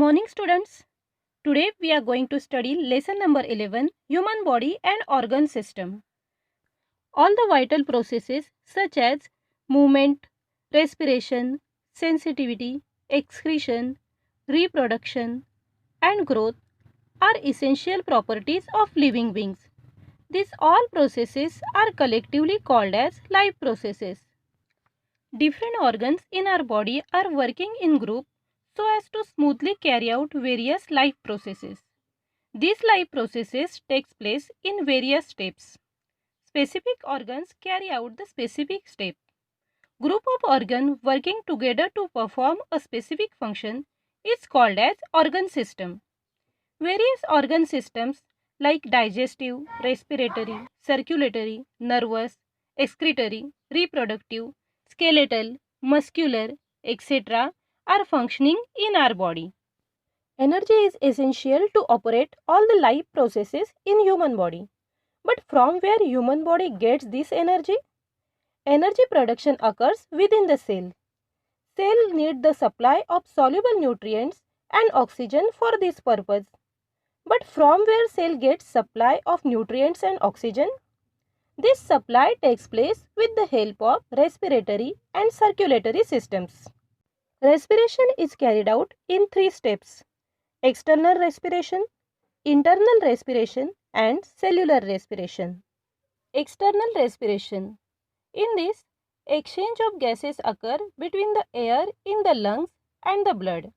morning, students. Today we are going to study lesson number 11, Human Body and Organ System. All the vital processes such as movement, respiration, sensitivity, excretion, reproduction and growth are essential properties of living beings. These all processes are collectively called as life processes. Different organs in our body are working in group so as to smoothly carry out various life processes. These life processes takes place in various steps. Specific organs carry out the specific step. Group of organs working together to perform a specific function is called as organ system. Various organ systems like digestive, respiratory, circulatory, nervous, excretory, reproductive, skeletal, muscular, etc. are functioning in our body. Energy is essential to operate all the life processes in human body. But from where human body gets this energy? Energy production occurs within the cell. Cell need the supply of soluble nutrients and oxygen for this purpose. But from where cell gets supply of nutrients and oxygen? This supply takes place with the help of respiratory and circulatory systems. Respiration is carried out in 3 steps: external respiration, internal respiration and cellular respiration. External respiration. In this, exchange of gases occur between the air in the lungs and the blood.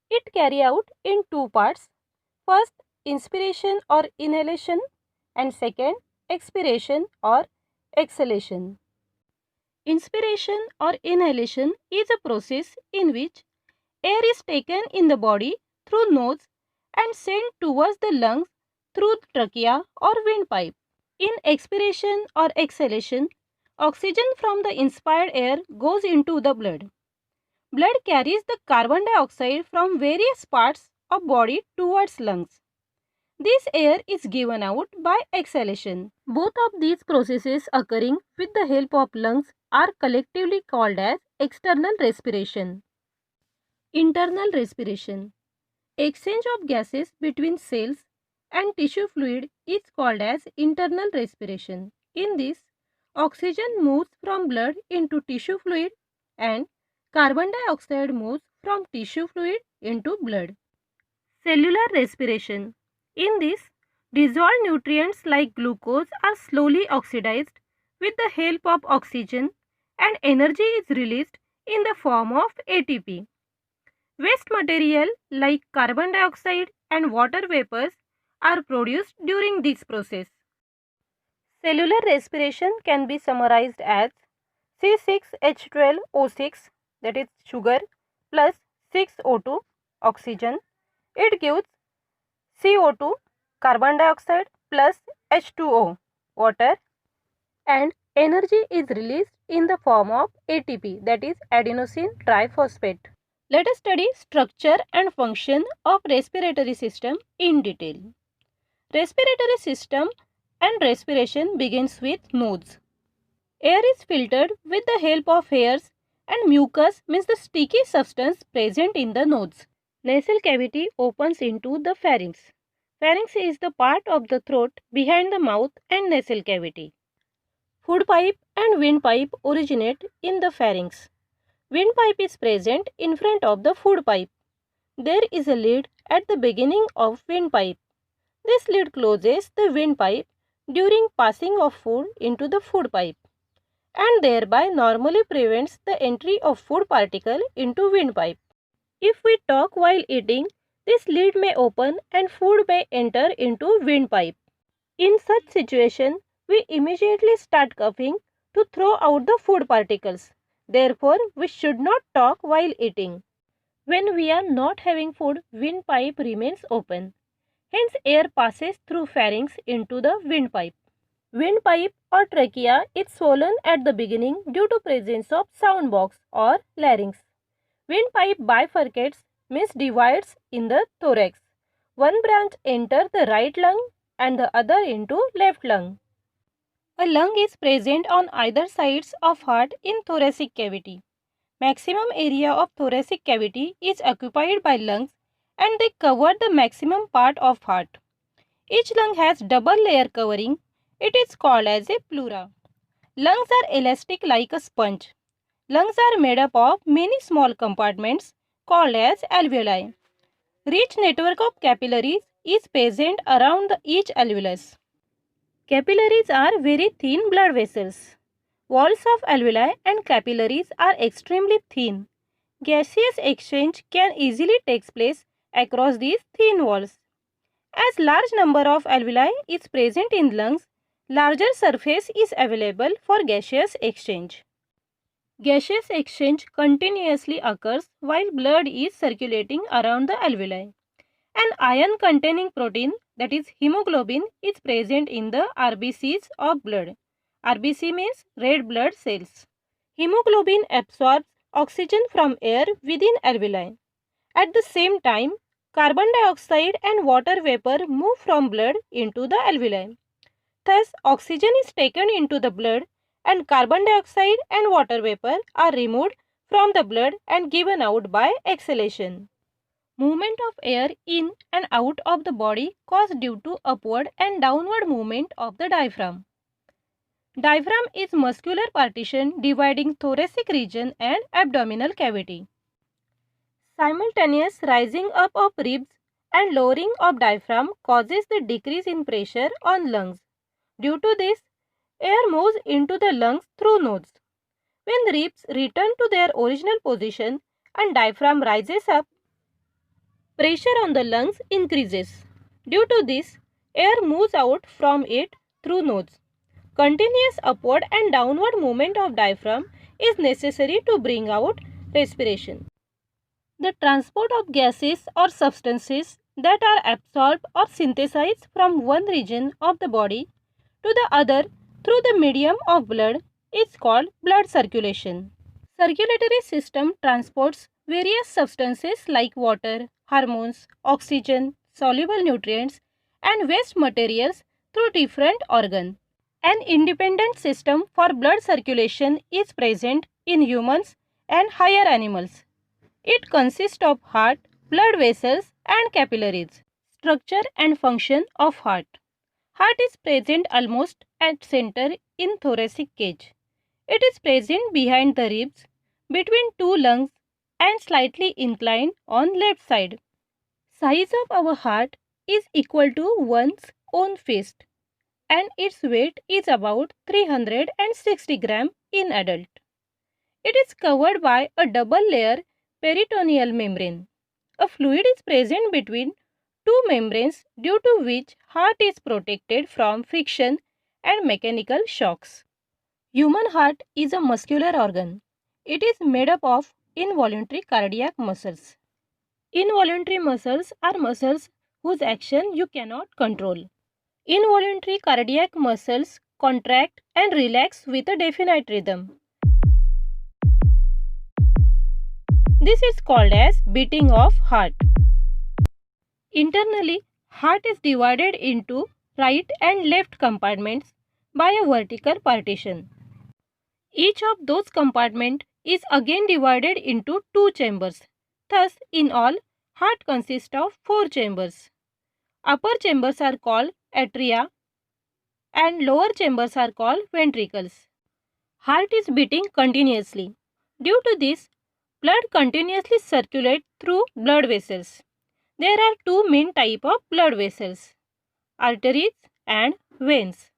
It carry out in 2 parts. First, inspiration or inhalation and second, expiration or exhalation. Inspiration or inhalation is a process in which air is taken in the body through nose and sent towards the lungs through trachea or windpipe. In expiration or exhalation, oxygen from the inspired air goes into the blood. Blood carries the carbon dioxide from various parts of body towards lungs. This air is given out by exhalation. Both of these processes occurring with the help of lungs are collectively called as external respiration. Internal respiration. Exchange of gases between cells and tissue fluid is called as internal respiration. In this, oxygen moves from blood into tissue fluid and carbon dioxide moves from tissue fluid into blood. Cellular respiration. In this, dissolved nutrients like glucose are slowly oxidized with the help of oxygen and energy is released in the form of ATP. Waste material like carbon dioxide and water vapors are produced during this process. Cellular respiration can be summarized as C6H12O6, that is sugar, plus 6O2 oxygen. It gives CO2 carbon dioxide plus H2O water, and energy is released in the form of ATP, that is adenosine triphosphate. Let us study structure and function of respiratory system in detail. Respiratory system and respiration begins with nose. Air is filtered with the help of hairs and mucus means the sticky substance present in the nose. Nasal cavity opens into the pharynx. Pharynx is the part of the throat behind the mouth and nasal cavity. Food pipe and windpipe originate in the pharynx. Windpipe is present in front of the food pipe. There is a lid at the beginning of windpipe. This lid closes the windpipe during passing of food into the food pipe and thereby normally prevents the entry of food particle into windpipe. If we talk while eating, this lid may open and food may enter into windpipe. In such situation, we immediately start coughing to throw out the food particles. Therefore, we should not talk while eating. When we are not having food, windpipe remains open. Hence, air passes through pharynx into the windpipe. Windpipe or trachea is swollen at the beginning due to presence of sound box or larynx. Windpipe bifurcates means divides in the thorax. One branch enters the right lung and the other into left lung. A lung is present on either sides of heart in thoracic cavity. Maximum area of thoracic cavity is occupied by lungs and they cover the maximum part of heart. Each lung has double layer covering. It is called as a pleura. Lungs are elastic like a sponge. Lungs are made up of many small compartments called as alveoli. Rich network of capillaries is present around each alveolus. Capillaries are very thin blood vessels. Walls of alveoli and capillaries are extremely thin. Gaseous exchange can easily take place across these thin walls. As large number of alveoli is present in lungs, larger surface is available for gaseous exchange. Gaseous exchange continuously occurs while blood is circulating around the alveoli. An iron-containing protein, that is hemoglobin, is present in the RBCs of blood. RBC means red blood cells. Hemoglobin absorbs oxygen from air within alveoli. At the same time, carbon dioxide and water vapor move from blood into the alveoli. Thus, oxygen is taken into the blood and carbon dioxide and water vapor are removed from the blood and given out by exhalation. Movement of air in and out of the body caused due to upward and downward movement of the diaphragm. Diaphragm is muscular partition dividing thoracic region and abdominal cavity. Simultaneous rising up of ribs and lowering of diaphragm causes the decrease in pressure on lungs. Due to this, air moves into the lungs through nose. When ribs return to their original position and diaphragm rises up, pressure on the lungs increases. Due to this, air moves out from it through nose. Continuous upward and downward movement of diaphragm is necessary to bring out respiration. The transport of gases or substances that are absorbed or synthesized from one region of the body to the other through the medium of blood is called blood circulation. Circulatory system transports various substances like water, hormones, oxygen, soluble nutrients and waste materials through different organs. An independent system for blood circulation is present in humans and higher animals. It consists of heart, blood vessels and capillaries. Structure and function of heart. Heart is present almost at center in thoracic cage. It is present behind the ribs, between two lungs and slightly inclined on left side. Size of our heart is equal to one's own fist and its weight is about 360 gram in adult. It is covered by a double layer peritoneal membrane. A fluid is present between two membranes due to which heart is protected from friction and mechanical shocks. Human heart is a muscular organ. It is made up of involuntary cardiac muscles. Involuntary muscles are muscles whose action you cannot control. Involuntary cardiac muscles contract and relax with a definite rhythm. This is called as beating of heart. Internally, heart is divided into right and left compartments by a vertical partition. Each of those compartments is again divided into two chambers. Thus, in all, heart consists of four chambers. Upper chambers are called atria and lower chambers are called ventricles. Heart is beating continuously. Due to this, blood continuously circulates through blood vessels. There are two main types of blood vessels, arteries and veins.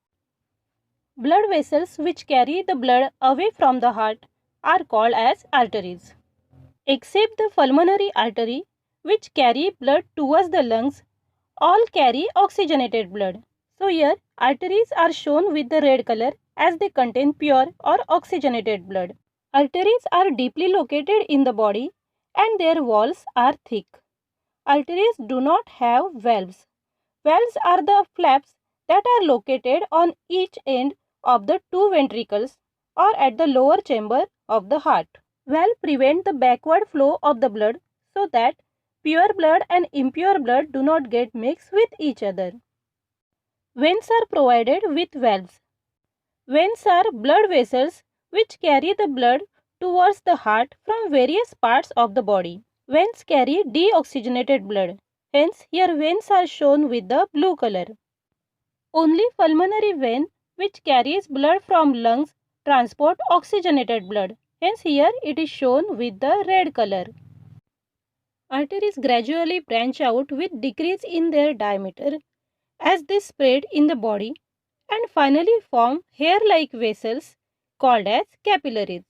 Blood vessels which carry the blood away from the heart are called as arteries. Except the pulmonary artery which carry blood towards the lungs, all carry oxygenated blood. So here arteries are shown with the red color as they contain pure or oxygenated blood. Arteries are deeply located in the body and their walls are thick. Arteries do not have valves. Valves are the flaps that are located on each end of the two ventricles or at the lower chamber of the heart. Valves prevent the backward flow of the blood so that pure blood and impure blood do not get mixed with each other. Veins are provided with valves. Veins are blood vessels which carry the blood towards the heart from various parts of the body. Veins carry deoxygenated blood. Hence, here veins are shown with the blue color. Only pulmonary vein, which carries blood from lungs, transport oxygenated blood. Hence, here it is shown with the red color. Arteries gradually branch out with decrease in their diameter as they spread in the body and finally form hair-like vessels called as capillaries.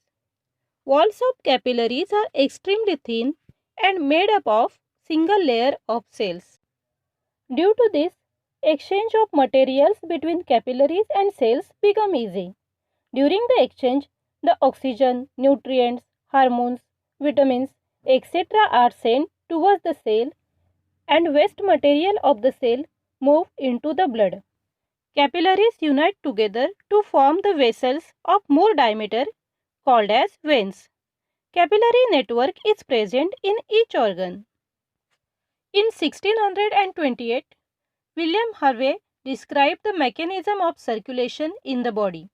Walls of capillaries are extremely thin and made up of single layer of cells. Due to this, exchange of materials between capillaries and cells become easy. During the exchange, the oxygen, nutrients, hormones, vitamins, etc. are sent towards the cell and waste material of the cell move into the blood. Capillaries unite together to form the vessels of more diameter called as veins. Capillary network is present in each organ. In 1628, William Harvey described the mechanism of circulation in the body.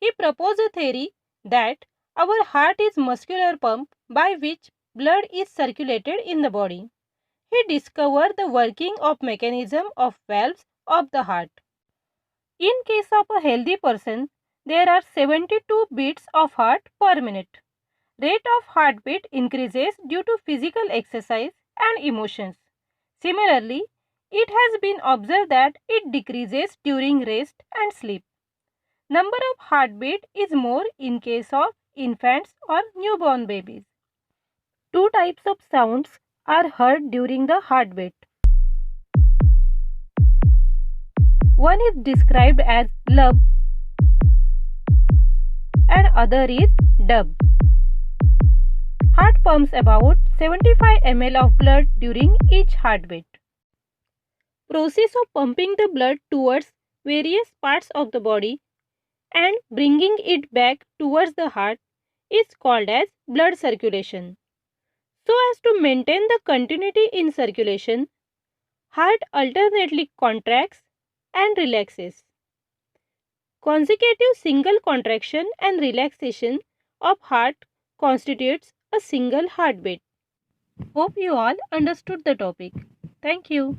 He proposed a theory that our heart is a muscular pump by which blood is circulated in the body. He discovered the working of mechanism of valves of the heart. In case of a healthy person, there are 72 beats of heart per minute. Rate of heartbeat increases due to physical exercise and emotions. Similarly, it has been observed that it decreases during rest and sleep. Number of heartbeat is more in case of infants or newborn babies. Two types of sounds are heard during the heartbeat. One is described as lub and other is dub. Heart pumps about 75 ml of blood during each heartbeat. Process of pumping the blood towards various parts of the body and bringing it back towards the heart is called as blood circulation. So as to maintain the continuity in circulation, heart alternately contracts and relaxes. Consecutive single contraction and relaxation of heart constitutes a single heartbeat. Hope you all understood the topic. Thank you.